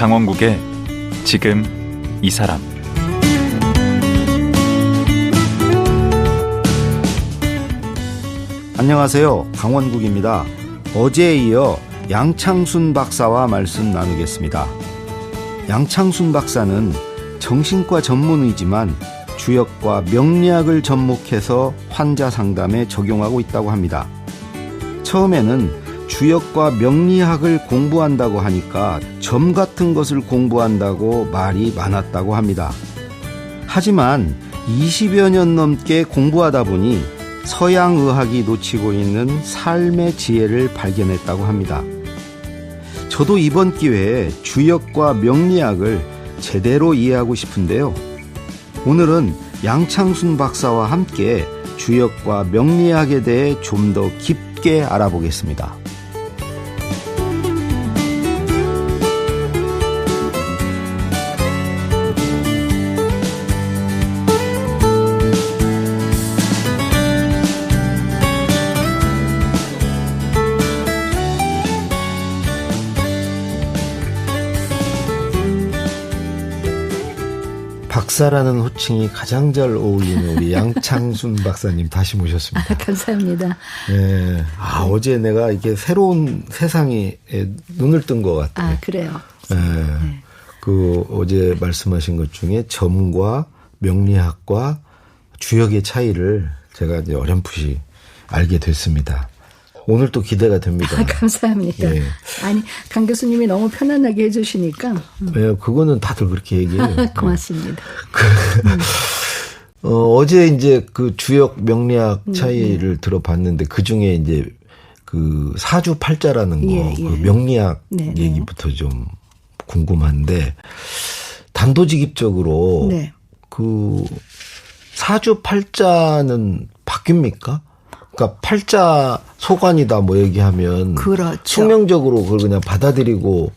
강원국의 지금 이 사람. 안녕하세요. 강원국입니다. 어제에 이어 양창순 박사와 말씀 나누겠습니다. 양창순 박사는 정신과 전문의지만 주역과 명리학을 접목해서 환자 상담에 적용하고 있다고 합니다. 처음에는 주역과 명리학을 공부한다고 하니까 점 같은 것을 공부한다고 말이 많았다고 합니다. 하지만 20여 년 넘게 공부하다 보니 서양의학이 놓치고 있는 삶의 지혜를 발견했다고 합니다. 저도 이번 기회에 주역과 명리학을 제대로 이해하고 싶은데요. 오늘은 양창순 박사와 함께 주역과 명리학에 대해 좀 더 깊게 알아보겠습니다. 박사라는 호칭이 가장 잘 어울리는 우리 양창순 박사님 다시 모셨습니다. 감사합니다. 네. 어제 내가 이게 새로운 세상에 눈을 뜬 것 같아요. 그래요? 네. 그 어제 말씀하신 것 중에 점과 명리학과 주역의 차이를 제가 이제 어렴풋이 알게 됐습니다. 오늘 또 기대가 됩니다. 감사합니다. 예. 아니, 강 교수님이 너무 편안하게 해주시니까. 네, 그거는 다들 그렇게 얘기해요. 고맙습니다. 어제 이제 그 주역 명리학 차이를 들어봤는데 그 중에 이제 그 사주팔자라는 거, 그 명리학 얘기부터 좀 궁금한데 단도직입적으로 그 사주팔자는 바뀝니까? 그러니까 팔자 소관이다 뭐 얘기하면 그렇죠. 숙명적으로 그걸 그냥 받아들이고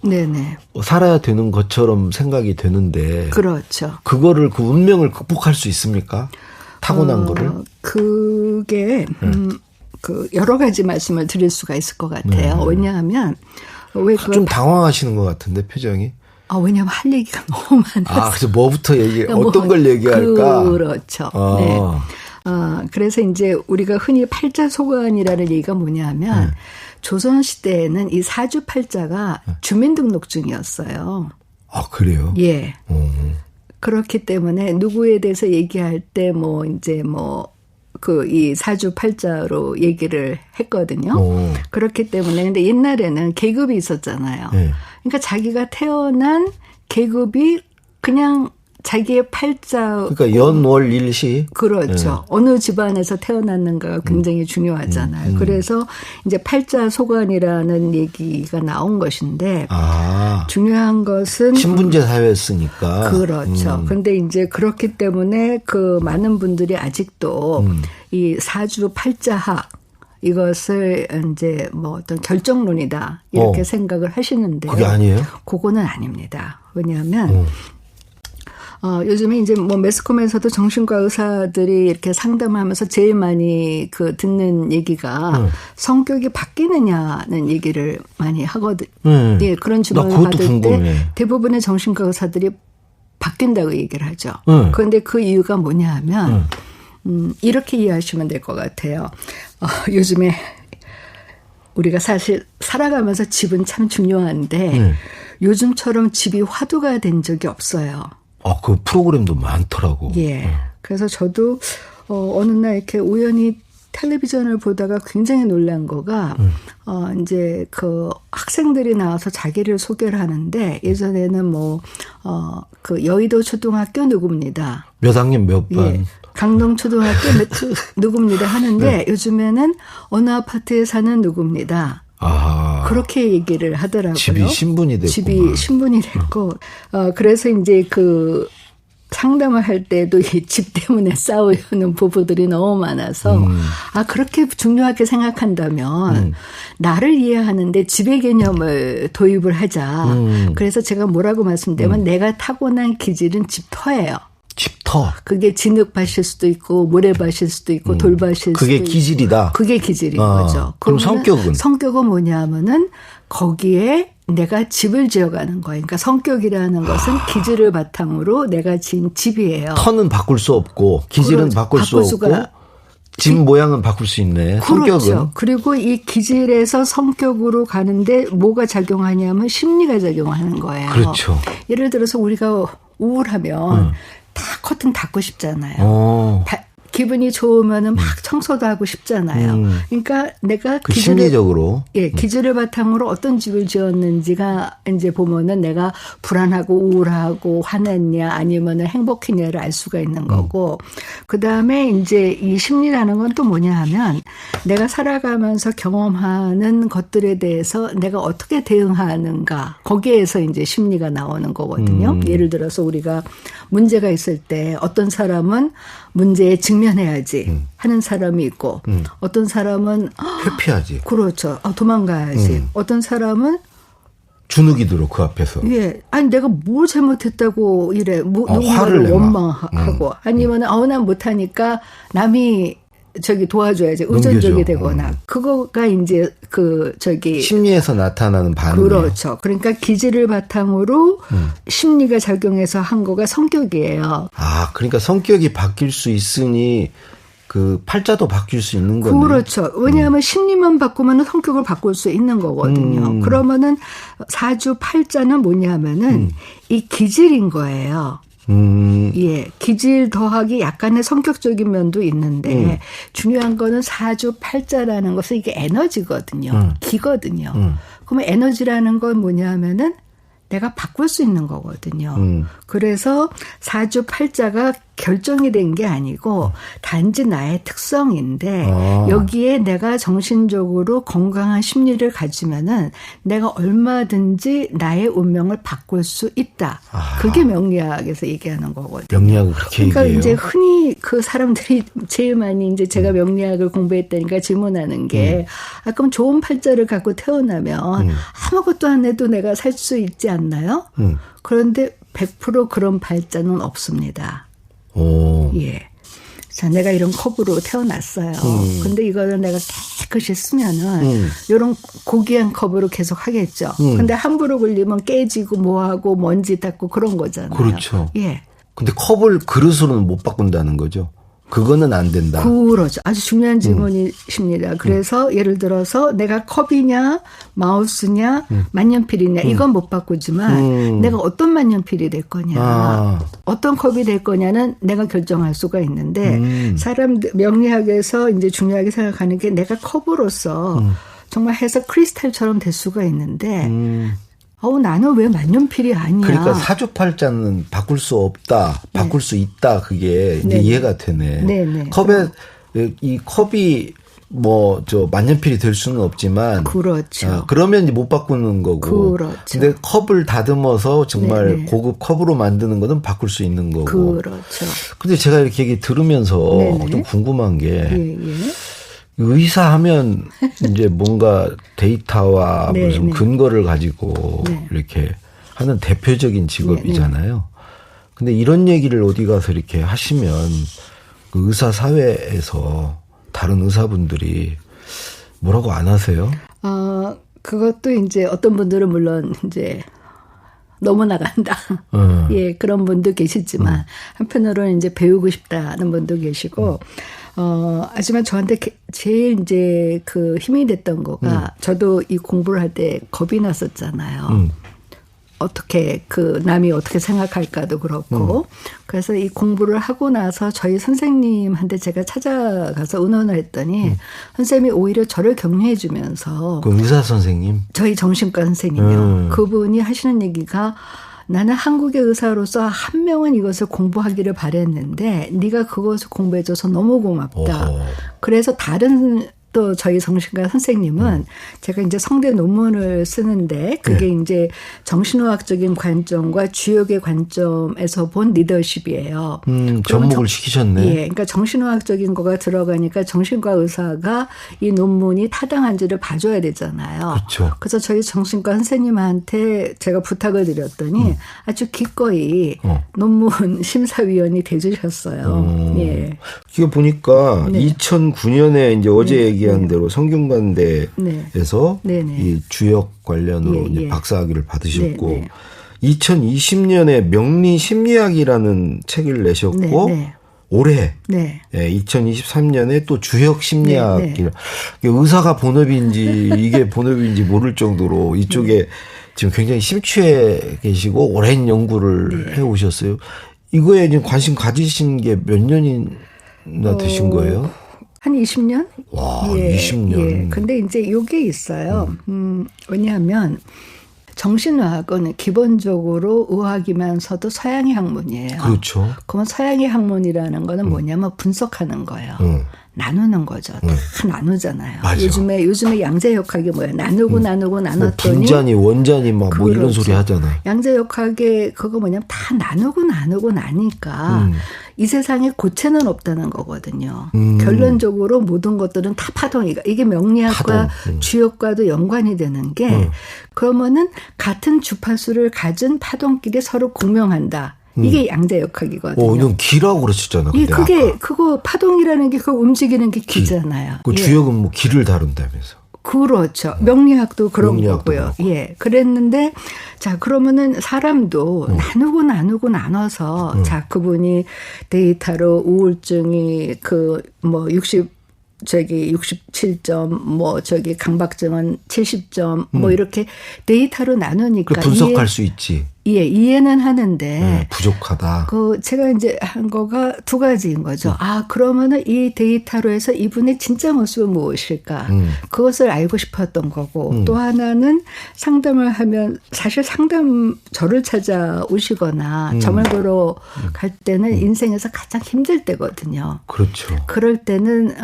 살아야 되는 것처럼 생각이 되는데 그렇죠. 그거를 그 운명을 극복할 수 있습니까? 타고난 거를? 그게 그 여러 가지 말씀을 드릴 수가 있을 것 같아요. 왜냐하면 좀 당황하시는 것 같은데 표정이. 왜냐하면 할 얘기가 너무 많아서. 그래서 뭐부터 어떤 걸 얘기할까? 그렇죠. 네. 그래서 이제 우리가 흔히 팔자소관이라는 얘기가 뭐냐면 조선시대에는 이 사주팔자가 주민등록증이었어요. 그래요? 예. 그렇기 때문에 누구에 대해서 얘기할 때 이 사주팔자로 얘기를 했거든요. 그렇기 때문에 근데 옛날에는 계급이 있었잖아요. 그러니까 자기가 태어난 계급이 그냥 자기의 팔자. 그러니까 연월일시. 그렇죠. 어느 집안에서 태어났는가가 굉장히 중요하잖아요. 그래서 이제 팔자 소관이라는 얘기가 나온 것인데. 중요한 것은. 신분제 사회였으니까. 그렇죠. 그런데 이제 그렇기 때문에 그 많은 분들이 아직도 이 사주 팔자학 이것을 이제 어떤 결정론이다. 이렇게 생각을 하시는데요. 그게 아니에요? 그거는 아닙니다. 왜냐하면. 요즘에 이제 매스컴에서도 정신과 의사들이 이렇게 상담하면서 제일 많이 듣는 얘기가 성격이 바뀌느냐는 얘기를 많이 하거든요. 예, 그런 질문을 받을 때 대부분의 정신과 의사들이 바뀐다고 얘기를 하죠. 그런데 그 이유가 뭐냐 하면, 이렇게 이해하시면 될 것 같아요. 요즘에 우리가 사실 살아가면서 집은 참 중요한데, 요즘처럼 집이 화두가 된 적이 없어요. 그 프로그램도 많더라고. 예. 그래서 저도 어느 날 이렇게 우연히 텔레비전을 보다가 굉장히 놀란 거가 이제 그 학생들이 나와서 자기를 소개를 하는데 예전에는 그 여의도 초등학교 누구입니다. 몇 학년 몇 반. 예. 강동 초등학교 누구입니다 하는데 요즘에는 어느 아파트에 사는 누구입니다. 그렇게 얘기를 하더라고요. 집이 신분이 됐고. 집이 신분이 됐고. 그래서 이제 그 상담을 할 때도 이 집 때문에 싸우는 부부들이 너무 많아서 그렇게 중요하게 생각한다면 나를 이해하는데 집의 개념을 도입을 하자. 그래서 제가 뭐라고 말씀드리면 내가 타고난 기질은 집터예요. 집터. 그게 진흙밭일 수도 있고 모래밭일 수도 있고 돌밭일 수도 있고. 그게 기질이다. 그게 기질인 거죠. 그럼 성격은? 성격은 뭐냐 하면은 거기에 내가 집을 지어가는 거예요. 그러니까 성격이라는 것은 기질을 바탕으로 내가 지은 집이에요. 터는 바꿀 수 없고 기질은 그렇죠. 바꿀 수 없고 집 모양은 바꿀 수 있네. 그렇죠. 성격은. 그리고 이 기질에서 성격으로 가는데 뭐가 작용하냐면 심리가 작용하는 거예요. 그렇죠. 예를 들어서 우리가 우울하면 다 커튼 닫고 싶잖아요. 기분이 좋으면은 막 청소도 하고 싶잖아요. 그러니까 내가 그 심리적으로 기질을 바탕으로 어떤 집을 지었는지가 이제 보면은 내가 불안하고 우울하고 화냈냐 아니면은 행복했냐를 알 수가 있는 거고, 그 다음에 이제 이 심리라는 건 또 뭐냐 하면 내가 살아가면서 경험하는 것들에 대해서 내가 어떻게 대응하는가, 거기에서 이제 심리가 나오는 거거든요. 예를 들어서 우리가 문제가 있을 때 어떤 사람은 문제에 직면해야지 하는 사람이 있고, 어떤 사람은 회피하지. 그렇죠. 도망가야지. 어떤 사람은 주눅이 들어 그 앞에서. 예, 아니 내가 뭘 잘못했다고 이래, 화를 누군가를 원망하고, 아니면 난 못하니까 남이 저기 도와줘야지 의존적이 되거나, 그거가 이제 심리에서 나타나는 반응. 그렇죠. 그러니까 기질을 바탕으로 심리가 작용해서 한 거가 성격이에요. 그러니까 성격이 바뀔 수 있으니 그 팔자도 바뀔 수 있는 거네. 그렇죠. 왜냐하면 심리만 바꾸면 성격을 바꿀 수 있는 거거든요. 그러면은 사주 팔자는 뭐냐면은 이 기질인 거예요. 예, 기질 더하기 약간의 성격적인 면도 있는데 중요한 거는 사주 팔자라는 것은 이게 에너지거든요. 기거든요. 그러면 에너지라는 건 뭐냐면은 내가 바꿀 수 있는 거거든요. 그래서 사주 팔자가 결정이 된 게 아니고 단지 나의 특성인데 여기에 내가 정신적으로 건강한 심리를 가지면은 내가 얼마든지 나의 운명을 바꿀 수 있다. 그게 명리학에서 얘기하는 거거든요. 명리학은 그렇게 그러니까 얘기해요. 이제 흔히 그 사람들이 제일 많이 이제 제가 명리학을 공부했다니까 질문하는 게 그럼 좋은 팔자를 갖고 태어나면 아무것도 안 해도 내가 살 수 있지 않나요? 그런데 100% 그런 팔자는 없습니다. 예. 자, 내가 이런 컵으로 태어났어요. 근데 이거는 내가 깨끗이 쓰면은 이런 고귀한 컵으로 계속 하겠죠. 근데 함부로 걸리면 깨지고 뭐하고 먼지 닦고 그런 거잖아요. 그렇죠. 예. 근데 컵을 그릇으로는 못 바꾼다는 거죠. 그거는 안 된다. 그렇죠. 아주 중요한 질문이십니다. 그래서 예를 들어서 내가 컵이냐 마우스냐 만년필이냐 이건 못 바꾸지만 내가 어떤 만년필이 될 거냐 어떤 컵이 될 거냐는 내가 결정할 수가 있는데 사람들 명리학에서 이제 중요하게 생각하는 게 내가 컵으로서 정말 해서 크리스탈처럼 될 수가 있는데 나는 왜 만년필이 아니야. 그러니까 사주팔자는 바꿀 수 없다. 바꿀 수 있다. 그게 이제 이해가 되네. 네네. 이 컵이 만년필이 될 수는 없지만. 그렇죠. 그러면 이제 못 바꾸는 거고. 그렇죠. 근데 컵을 다듬어서 정말 고급 컵으로 만드는 거는 바꿀 수 있는 거고. 그렇죠. 근데 제가 이렇게 얘기 들으면서 좀 궁금한 게. 의사 하면 이제 뭔가 데이터와 무슨 근거를 가지고 이렇게 하는 대표적인 직업이잖아요. 근데 이런 얘기를 어디 가서 이렇게 하시면 그 의사 사회에서 다른 의사분들이 뭐라고 안 하세요? 그것도 이제 어떤 분들은 물론 이제 너무 나간다. 예, 그런 분도 계시지만 한편으로는 이제 배우고 싶다는 분도 계시고 하지만 저한테 제일 이제 그 힘이 됐던 거가 저도 이 공부를 할 때 겁이 났었잖아요. 어떻게 남이 어떻게 생각할까도 그렇고 그래서 이 공부를 하고 나서 저희 선생님한테 제가 찾아가서 의논을 했더니 선생님이 오히려 저를 격려해 주면서 그 의사 선생님? 저희 정신과 선생님이요. 그분이 하시는 얘기가 나는 한국의 의사로서 한 명은 이것을 공부하기를 바랬는데 네가 그것을 공부해줘서 너무 고맙다. 그래서 다른 또 저희 정신과 선생님은 제가 이제 성대 논문을 쓰는데 그게 이제 정신의학적인 관점과 주역의 관점에서 본 리더십이에요. 접목을 시키셨네. 예, 그러니까 정신의학적인 거가 들어가니까 정신과 의사가 이 논문이 타당한지를 봐줘야 되잖아요. 그렇죠. 그래서 저희 정신과 선생님한테 제가 부탁을 드렸더니 아주 기꺼이 논문 심사위원이 돼주셨어요. 예. 이거 보니까 2009년에 이제 어제 얘기 얘기한 네. 대로 성균관대에서 네. 네. 이 주역 관련으로 예, 이제 예. 박사학위를 받으셨고 네, 네. 2020년에 명리 심리학이라는 책을 내셨고 네, 네. 올해 네. 2023년에 또 주역 심리학 네, 네. 의사가 본업인지 이게 본업인지 모를 정도로 이쪽에 네. 지금 굉장히 심취해 계시고 오랜 연구를 네. 해 오셨어요. 이거에 지금 관심 가지신 게 몇 년이나 되신 거예요? 한 20년? 와, 20년. 예. 근데 이제 요게 있어요. 왜냐하면 정신의학은 기본적으로 의학이면서도 서양의 학문이에요. 그렇죠. 그러면 서양의 학문이라는 거는 뭐냐면 분석하는 거예요. 나누는 거죠. 다 나누잖아요. 맞아. 요즘에 양자역학이 뭐야? 나누고 나눴더니 분자니 원자니 막 뭐 이런 그렇죠. 소리 하잖아요. 양자역학의 그거 뭐냐면 다 나누고 나니까 이 세상에 고체는 없다는 거거든요. 결론적으로 모든 것들은 다 파동이가 이게 명리학과 주역과도 연관이 되는 게 그러면은 같은 주파수를 가진 파동끼리 서로 공명한다. 이게 양자역학이거든요. 이건 기라고 그러셨잖아요. 예, 근데 아까. 그거 파동이라는 게 그거 움직이는 게 기잖아요. 그 예. 주역은 뭐 기를 다룬다면서. 그렇죠. 명리학도 그런 명리학도 거고요. 그렇고. 예. 그랬는데, 자, 그러면은 사람도 나누고 나눠서, 자, 그분이 데이터로 우울증이 67점, 강박증은 70점, 이렇게 데이터로 나누니까. 분석할 수 있지. 이해는 하는데. 부족하다. 제가 이제 한 거가 두 가지인 거죠. 그러면은 이 데이터로 해서 이분의 진짜 모습은 무엇일까? 그것을 알고 싶었던 거고. 또 하나는 상담을 하면 사실 저를 찾아오시거나 점을 보러 갈 때는 인생에서 가장 힘들 때거든요. 그렇죠. 그럴 때는,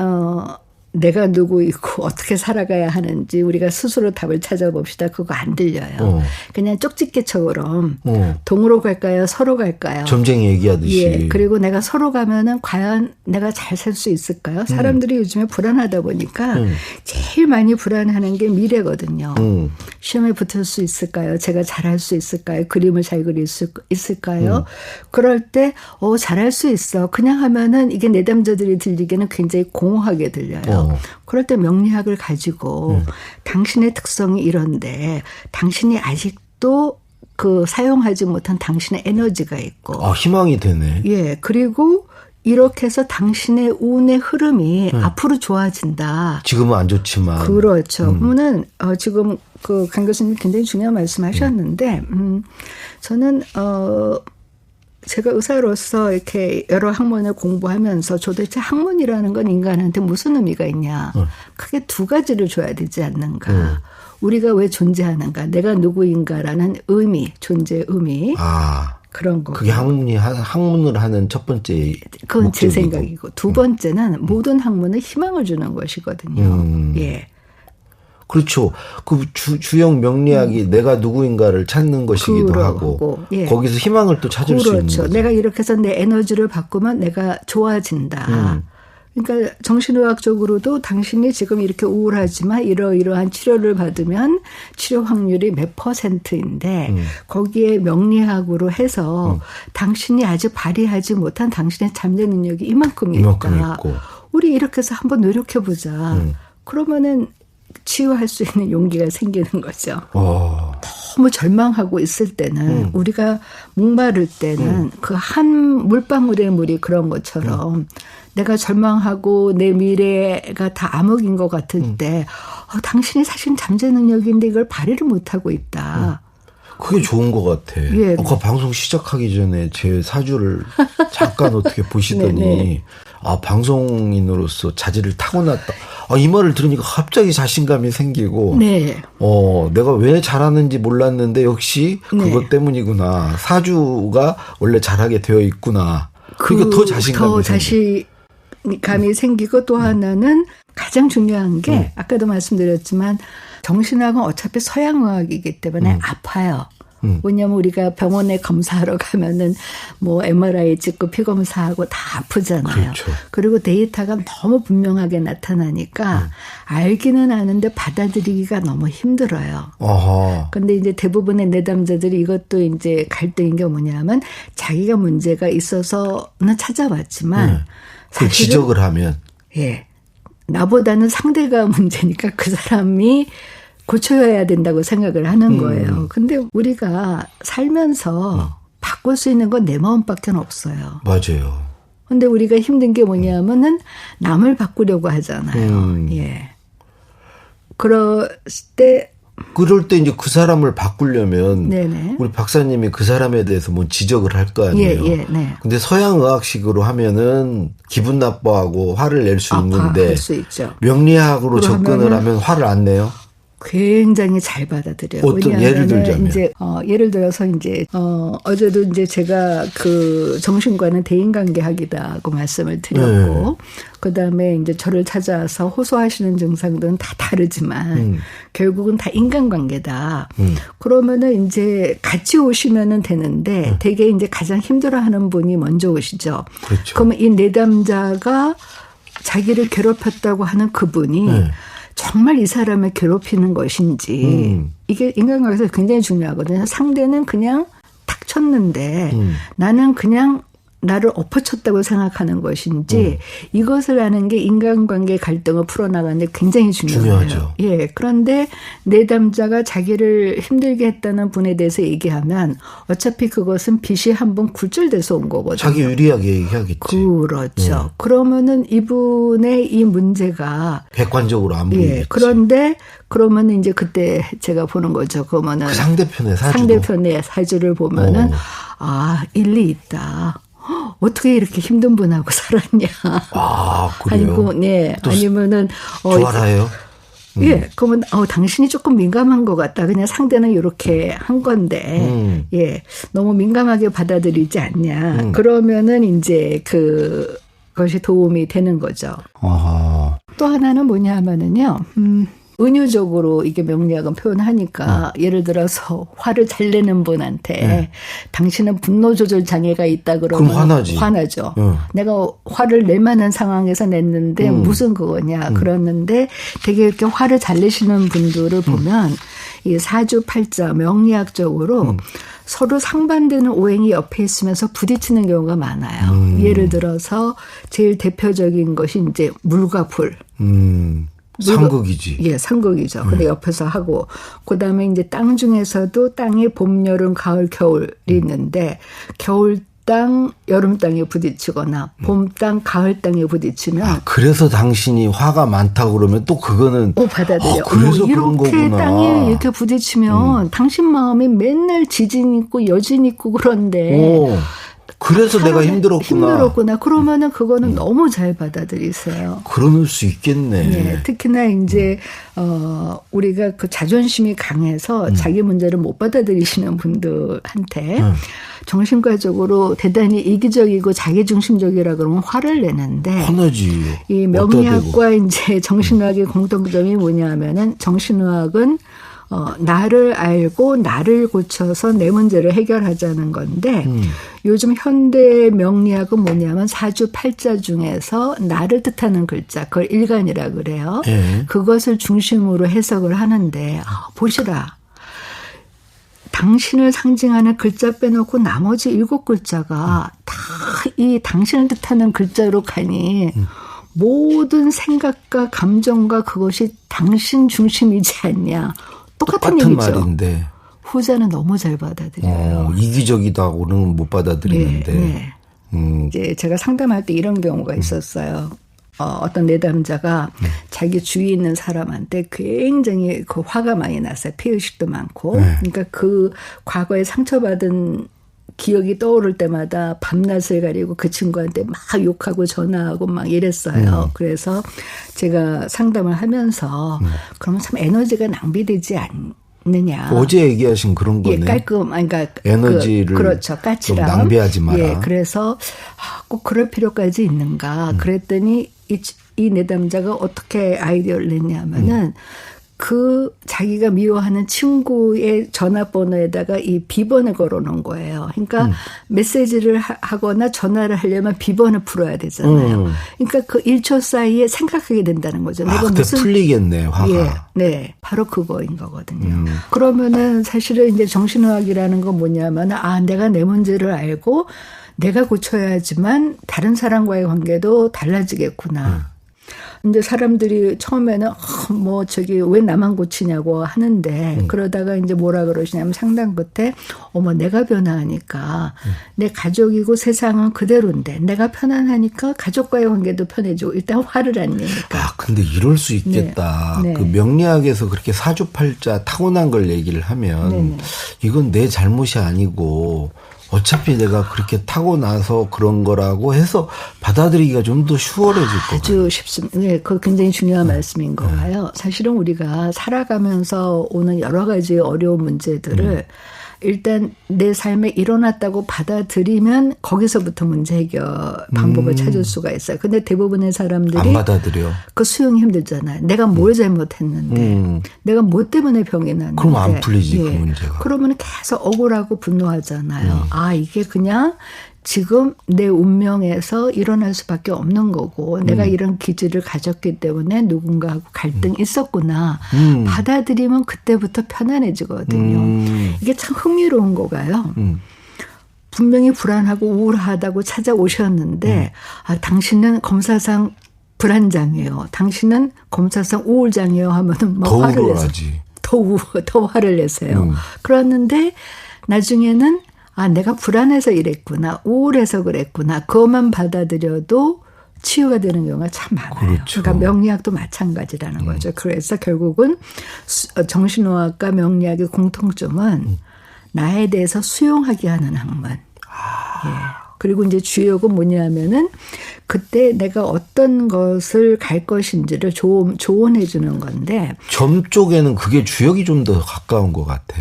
내가 누구이고 어떻게 살아가야 하는지 우리가 스스로 답을 찾아봅시다. 그거 안 들려요. 그냥 쪽집게처럼 동으로 갈까요? 서로 갈까요? 점쟁이 얘기하듯이. 예. 그리고 내가 서로 가면은 과연 내가 잘 살 수 있을까요? 사람들이 요즘에 불안하다 보니까 제일 많이 불안해하는 게 미래거든요. 시험에 붙을 수 있을까요? 제가 잘할 수 있을까요? 그림을 잘 그릴 수 있을까요? 그럴 때 잘할 수 있어. 그냥 하면은 이게 내담자들이 들리기에는 굉장히 공허하게 들려요. 그럴 때 명리학을 가지고 당신의 특성이 이런데 당신이 아직도 사용하지 못한 당신의 에너지가 있고. 희망이 되네. 예. 그리고 이렇게 해서 당신의 운의 흐름이 앞으로 좋아진다. 지금은 안 좋지만. 그렇죠. 그러면은 지금 강 교수님 굉장히 중요한 말씀하셨는데 저는 제가 의사로서 이렇게 여러 학문을 공부하면서 도대체 학문이라는 건 인간한테 무슨 의미가 있냐. 크게 두 가지를 줘야 되지 않는가. 우리가 왜 존재하는가. 내가 누구인가라는 의미, 존재의 의미. 그런 거. 그게 학문을 하는 첫 번째. 그건 목적이고. 제 생각이고. 두 번째는 모든 학문은 희망을 주는 것이거든요. 예. 그렇죠. 그 주역 명리학이 내가 누구인가를 찾는 것이기도 하고 예. 거기서 희망을 또 찾을 수 있는 거죠. 내가 이렇게 해서 내 에너지를 바꾸면 내가 좋아진다. 그러니까 정신의학적으로도 당신이 지금 이렇게 우울하지만 이러이러한 치료를 받으면 치료 확률이 몇 %인데 거기에 명리학으로 해서 당신이 아직 발휘하지 못한 당신의 잠재 능력이 이만큼 있다. 있고. 우리 이렇게 해서 한번 노력해보자. 그러면은 치유할 수 있는 용기가 생기는 거죠. 너무 절망하고 있을 때는 우리가 목마를 때는 그 한 물방울의 물이 그런 것처럼 내가 절망하고 내 미래가 다 암흑인 것 같을 때 당신이 사실 잠재 능력인데 이걸 발휘를 못하고 있다. 그게 좋은 것 같아. 예. 아까 방송 시작하기 전에 제 사주를 잠깐 어떻게 보시더니 네네. 방송인으로서 자질을 타고났다. 이 말을 들으니까 갑자기 자신감이 생기고 네. 내가 왜 잘하는지 몰랐는데 역시 그것 때문이구나. 사주가 원래 잘하게 되어 있구나. 그러니까 더 자신감이 생기고 또 하나는 가장 중요한 게 아까도 말씀드렸지만 정신학은 어차피 서양의학이기 때문에 아파요. 왜냐하면 우리가 병원에 검사하러 가면은 뭐 MRI 찍고 피 검사하고 다 아프잖아요. 그렇죠. 그리고 데이터가 너무 분명하게 나타나니까 알기는 아는데 받아들이기가 너무 힘들어요. 근데 이제 대부분의 내담자들이 이것도 이제 갈등인 게 뭐냐면 자기가 문제가 있어서는 찾아왔지만 그 지적을 하면 예. 나보다는 상대가 문제니까 그 사람이 고쳐야 된다고 생각을 하는 거예요. 근데 우리가 살면서 바꿀 수 있는 건 내 마음밖에 없어요. 맞아요. 근데 우리가 힘든 게 뭐냐면은 남을 바꾸려고 하잖아요. 예. 그럴 때 이제 그 사람을 바꾸려면 네네. 우리 박사님이 그 사람에 대해서 뭐 지적을 할 거 아니에요. 예, 네. 근데 서양 의학식으로 하면은 기분 나빠하고 화를 낼 수 있는데 할 수 있죠. 명리학으로 접근을 하면 화를 안 내요? 굉장히 잘 받아들여요. 어떤 예를 들자면 이제 예를 들어서 이제 어제도 이제 제가 그 정신과는 대인관계학이다고 말씀을 드렸고 그다음에 이제 저를 찾아와서 호소하시는 증상들은 다 다르지만 결국은 다 인간관계다. 그러면은 이제 같이 오시면은 되는데 되게 이제 가장 힘들어하는 분이 먼저 오시죠. 그렇죠. 그러면 이 내담자가 자기를 괴롭혔다고 하는 그분이 정말 이 사람을 괴롭히는 것인지 이게 인간관계에서 굉장히 중요하거든요. 상대는 그냥 탁 쳤는데 나는 그냥 나를 엎어쳤다고 생각하는 것인지 이것을 아는 게 인간관계 갈등을 풀어나가는데 굉장히 중요해요. 예. 그런데 내담자가 자기를 힘들게 했다는 분에 대해서 얘기하면 어차피 그것은 빚이 한번 굴절돼서 온 거거든요. 자기 유리하게 얘기하겠지. 그렇죠. 그러면은 이분의 이 문제가 객관적으로 안 보이겠지. 예. 그런데 그러면 이제 그때 제가 보는 거죠. 그러면은 그 상대편의 사주를 보면은 아, 일리 있다. 어떻게 이렇게 힘든 분하고 살았냐. 아, 그래요? 아니고, 네. 아니면은, 좋아라요? 예. 그러면, 당신이 조금 민감한 것 같다. 그냥 상대는 이렇게 한 건데, 예. 너무 민감하게 받아들이지 않냐. 그러면은 이제 그것이 도움이 되는 거죠. 아하. 또 하나는 뭐냐 하면은요, 은유적으로 이게 명리학은 표현하니까 예를 들어서 화를 잘 내는 분한테 당신은 분노 조절 장애가 있다 그러면 화나죠. 내가 화를 낼 만한 상황에서 냈는데 무슨 그거냐 그러는데 되게 이렇게 화를 잘 내시는 분들을 보면 이 사주팔자 명리학적으로 서로 상반되는 오행이 옆에 있으면서 부딪히는 경우가 많아요. 예를 들어서 제일 대표적인 것이 이제 물과 불. 상극이지. 예, 상극이죠. 근데 옆에서 하고, 그 다음에 이제 땅 중에서도 땅이 봄, 여름, 가을, 겨울이 있는데, 겨울 땅, 여름 땅에 부딪히거나, 봄 땅, 가을 땅에 부딪히면. 아, 그래서 당신이 화가 많다고 그러면 또 그거는. 받아들여. 그래서 그런 이렇게 거구나. 땅에 이렇게 부딪히면 당신 마음이 맨날 지진 있고 여진 있고 그런데. 그래서 내가 힘들었구나. 그러면은 그거는 너무 잘 받아들이세요. 그럴 수 있겠네. 네, 특히나 이제 우리가 그 자존심이 강해서 자기 문제를 못 받아들이시는 분들한테 정신과적으로 대단히 이기적이고 자기중심적이라 그러면 화를 내는데 화나지. 이 명리학과 이제 정신의학의 공통점이 뭐냐면은 정신의학은 나를 알고 나를 고쳐서 내 문제를 해결하자는 건데 요즘 현대 명리학은 뭐냐면 사주팔자 중에서 나를 뜻하는 글자 그걸 일간이라 그래요. 그것을 중심으로 해석을 하는데 보시라. 당신을 상징하는 글자 빼놓고 나머지 7글자가 다 이 당신을 뜻하는 글자로 가니 모든 생각과 감정과 그것이 당신 중심이지 않냐. 똑같은 얘기죠. 말인데. 후자는 너무 잘 받아들여요. 이기적이다고는 못 받아들이는데. 네. 이제 제가 상담할 때 이런 경우가 있었어요. 어떤 내담자가 자기 주위에 있는 사람한테 굉장히 그 화가 많이 났어요. 피해의식도 많고. 그러니까 그 과거에 상처받은 기억이 떠오를 때마다 밤낮을 가리고 그 친구한테 막 욕하고 전화하고 막 이랬어요. 그래서 제가 상담을 하면서 그러면 참 에너지가 낭비되지 않느냐. 어제 얘기하신 그런 거네. 예, 그러니까 에너지를 그렇죠. 까칠함. 좀 낭비하지 마라. 예, 그래서 꼭 그럴 필요까지 있는가. 그랬더니 이 내담자가 어떻게 아이디어를 냈냐면은 그 자기가 미워하는 친구의 전화번호에다가 이 비번을 걸어놓은 거예요. 그러니까 메시지를 하거나 전화를 하려면 비번을 풀어야 되잖아요. 그러니까 그 1초 사이에 생각하게 된다는 거죠. 내가 그때 풀리겠네, 화가. 예, 네, 바로 그거인 거거든요. 그러면은 사실은 이제 정신의학이라는 건 뭐냐면 내가 내 문제를 알고 내가 고쳐야지만 다른 사람과의 관계도 달라지겠구나. 이제 사람들이 처음에는 뭐 저기 왜 나만 고치냐고 하는데 그러다가 이제 뭐라 그러시냐면 상당 끝에 어머 내가 변화하니까 내 가족이고 세상은 그대로인데 내가 편안하니까 가족과의 관계도 편해지고 일단 화를 안 내니까. 아 근데 이럴 수 있겠다. 네. 그 명리학에서 그렇게 사주팔자 타고난 걸 얘기를 하면 이건 내 잘못이 아니고 어차피 내가 그렇게 타고나서 그런 거라고 해서 받아들이기가 좀 더 수월해질 거예요. 아주 쉽습니다. 네, 그거 굉장히 중요한 말씀인 거예요. 사실은 우리가 살아가면서 오는 여러 가지 어려운 문제들을 일단 내 삶에 일어났다고 받아들이면 거기서부터 문제 해결 방법을 찾을 수가 있어요. 근데 대부분의 사람들이 안 받아들여. 그 수용이 힘들잖아요. 내가 뭘 잘못했는데 내가 뭐 때문에 병이 났는데. 그럼 안 풀리지 그 문제가. 그러면 계속 억울하고 분노하잖아요. 아 이게 그냥 지금 내 운명에서 일어날 수밖에 없는 거고 내가 이런 기질을 가졌기 때문에 누군가하고 갈등이 있었구나. 받아들이면 그때부터 편안해지거든요. 이게 참 흥미로운 거가요. 분명히 불안하고 우울하다고 찾아오셨는데 아, 당신은 검사상 불안장이에요. 당신은 검사상 우울장이에요 하면은 막 화를 내세요. 더 화를 내세요. 그랬는데 나중에는 아, 내가 불안해서 이랬구나. 우울해서 그랬구나. 그것만 받아들여도 치유가 되는 경우가 참 많아요. 그렇죠. 그러니까 명리학도 마찬가지라는 거죠. 그래서 결국은 정신의학과 명리학의 공통점은 나에 대해서 수용하게 하는 학문. 예. 그리고 이제 주역은 뭐냐면은 그때 내가 어떤 것을 갈 것인지를 조언해 주는 건데. 점 쪽에는 그게 주역이 좀 더 가까운 것 같아.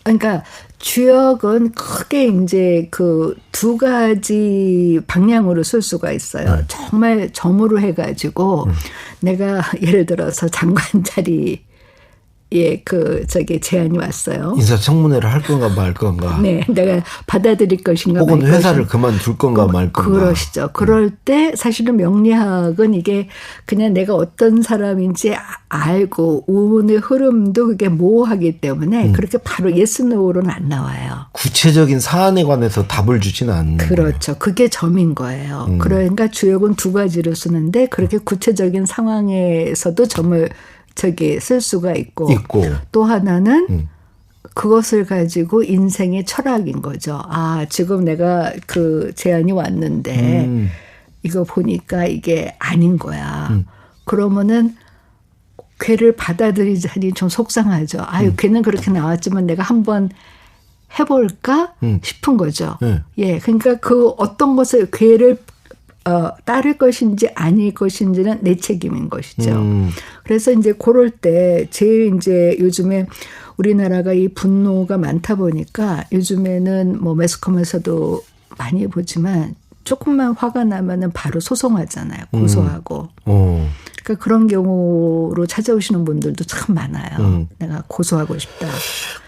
그러니까 주역은 크게 이제 그 두 가지 방향으로 쓸 수가 있어요. 정말 점으로 해가지고 내가 예를 들어서 장관 자리 제안이 왔어요. 인사청문회를 할 건가 말 건가. 네, 내가 받아들일 것인가 혹은 말 회사를 것인가. 그만둘 건가 말 건가. 그러시죠. 그럴 때 사실은 명리학은 이게 그냥 내가 어떤 사람인지 알고 운의 흐름도 그게 모호하기 때문에 그렇게 바로 예스 노로는 안 나와요. 구체적인 사안에 관해서 답을 주지는 않는 그렇죠. 그게 점인 거예요. 그러니까 주역은 두 가지로 쓰는데 그렇게 구체적인 상황에서도 점을 쓸 수가 있고 또 하나는 그것을 가지고 인생의 철학인 거죠. 아, 지금 내가 그 제안이 왔는데 이거 보니까 이게 아닌 거야. 그러면은 걔를 받아들이자니 좀 속상하죠. 아유, 걔는 그렇게 나왔지만 내가 한번 해볼까 싶은 거죠. 예, 그러니까 그 어떤 것을 걔를 따를 것인지 아닐 것인지는 내 책임인 것이죠. 그래서 이제 그럴 때 제일 이제 요즘에 우리나라가 이 분노가 많다 보니까 요즘에는 뭐 매스컴에서도 많이 보지만 조금만 화가 나면은 바로 소송하잖아요. 고소하고. 그러니까 그런 경우로 찾아오시는 분들도 참 많아요. 내가 고소하고 싶다.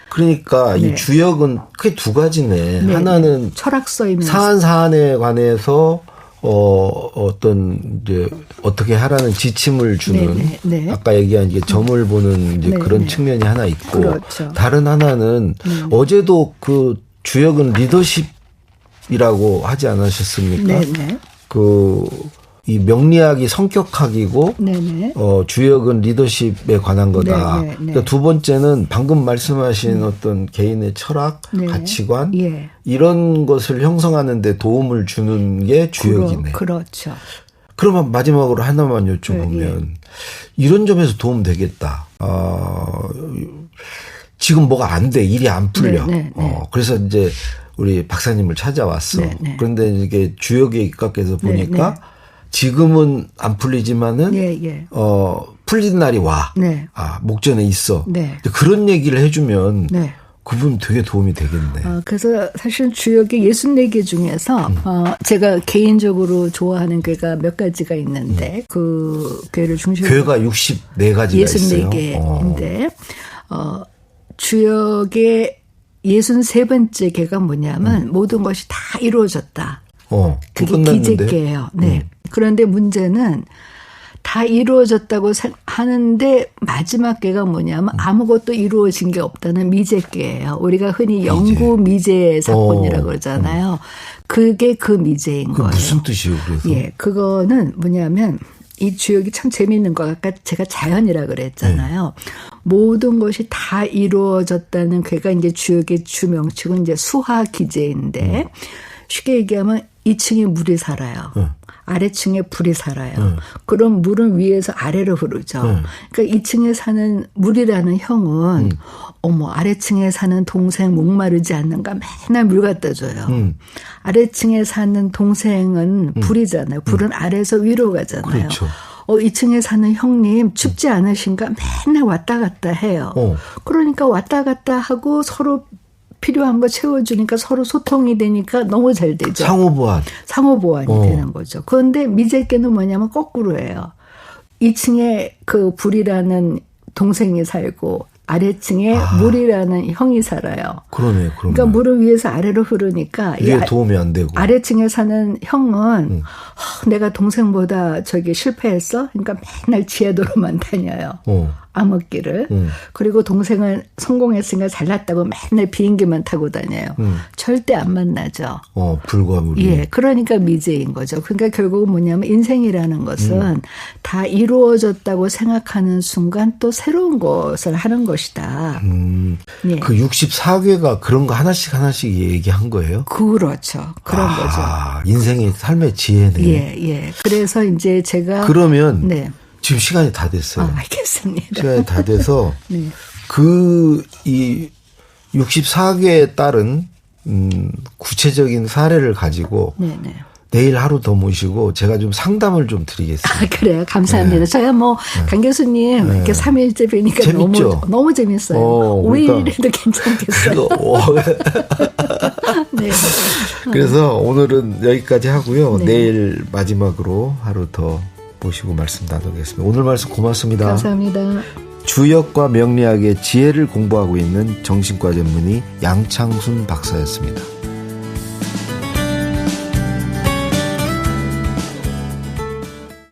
그러니까 이 주역은 크게 두 가지네. 하나는 철학서이면서 사안에 관해서 어떤 이제 어떻게 하라는 지침을 주는 아까 얘기한 이게 점을 보는 이제 그런 측면이 하나 있고 그렇죠. 다른 하나는 어제도 그 주역은 리더십이라고 하지 않으셨습니까? 이 명리학이 성격학이고 주역은 리더십에 관한 거다. 그러니까 두 번째는 방금 말씀하신 어떤 개인의 철학, 가치관 이런 것을 형성하는 데 도움을 주는 게 주역이네. 그렇죠. 그러면 마지막으로 하나만 여쭤보면 이런 점에서 도움 되겠다. 지금 뭐가 안 돼. 일이 안 풀려. 그래서 이제 우리 박사님을 찾아왔어. 그런데 이게 주역에 입각해서 보니까 지금은 안 풀리지만은 풀리는 날이 와. 아, 목전에 있어. 그런 얘기를 해주면 그분 되게 도움이 되겠네. 그래서 사실 주역의 64개 중에서 제가 개인적으로 좋아하는 괴가 몇 가지가 있는데 그 괴를 중심으로 괴가 64가지가 있어요. 64개인데 주역의 63번째 괴가 뭐냐면 모든 것이 다 이루어졌다. 그게 기재괴예요. 그런데 문제는 다 이루어졌다고 하는데 마지막 괴가 뭐냐면 아무것도 이루어진 게 없다는 미제괴예요. 우리가 흔히 영구 미제 사건이라고 그러잖아요. 그게 그 미제인 거예요. 무슨 뜻이에요? 그래서? 그거는 뭐냐면 이 주역이 참 재미있는 거 아까 제가 자연이라 그랬잖아요. 모든 것이 다 이루어졌다는 그가 이제 주역의 주명칭은 이제 수화 기제인데 쉽게 얘기하면 2층에 물이 살아요. 아래층에 불이 살아요. 그럼 물은 위에서 아래로 흐르죠. 그러니까 2층에 사는 물이라는 형은 어머 아래층에 사는 동생 목마르지 않는가 맨날 물 갖다 줘요. 아래층에 사는 동생은 불이잖아요. 불은 아래에서 위로 가잖아요. 그렇죠. 2층에 사는 형님 춥지 않으신가 맨날 왔다 갔다 해요. 그러니까 왔다 갔다 하고 서로 필요한 거 채워주니까 서로 소통이 되니까 너무 잘 되죠. 상호보완이 되는 거죠. 그런데 미제께는 뭐냐면 거꾸로예요. 2층에 그 불이라는 동생이 살고 아래층에 물이라는 형이 살아요. 그러네. 그러니까 물은 위에서 아래로 흐르니까 위에 도움이 안 되고 아래층에 사는 형은 내가 동생보다 저기 실패했어. 그러니까 맨날 지하도로만 다녀요. 암흑길을. 그리고 동생은 성공했으니까 잘났다고 맨날 비행기만 타고 다녀요. 절대 안 만나죠. 불과 물이. 예, 그러니까 미제인 거죠. 그러니까 결국은 뭐냐면 인생이라는 것은 다 이루어졌다고 생각하는 순간 또 새로운 것을 하는 것이다. 예. 그 64괴가 그런 거 하나씩 얘기한 거예요? 그렇죠. 그런 거죠. 인생의 삶의 지혜네. 예. 그래서 이제 제가 그러면 지금 시간이 다 됐어요. 알겠습니다. 시간이 다 돼서 네. 이 64개에 따른 구체적인 사례를 가지고 내일 하루 더 모시고 제가 좀 상담을 좀 드리겠습니다. 그래요. 감사합니다. 저야 강 교수님 이렇게 3일째 뵈니까 재밌죠? 너무 재밌어요. 5일이라도 괜찮겠어요. 네. 그래서 오늘은 여기까지 하고요. 내일 마지막으로 하루 더 모시고 말씀 나누겠습니다. 오늘 말씀 고맙습니다. 감사합니다. 주역과 명리학의 지혜를 공부하고 있는 정신과 전문의 양창순 박사였습니다.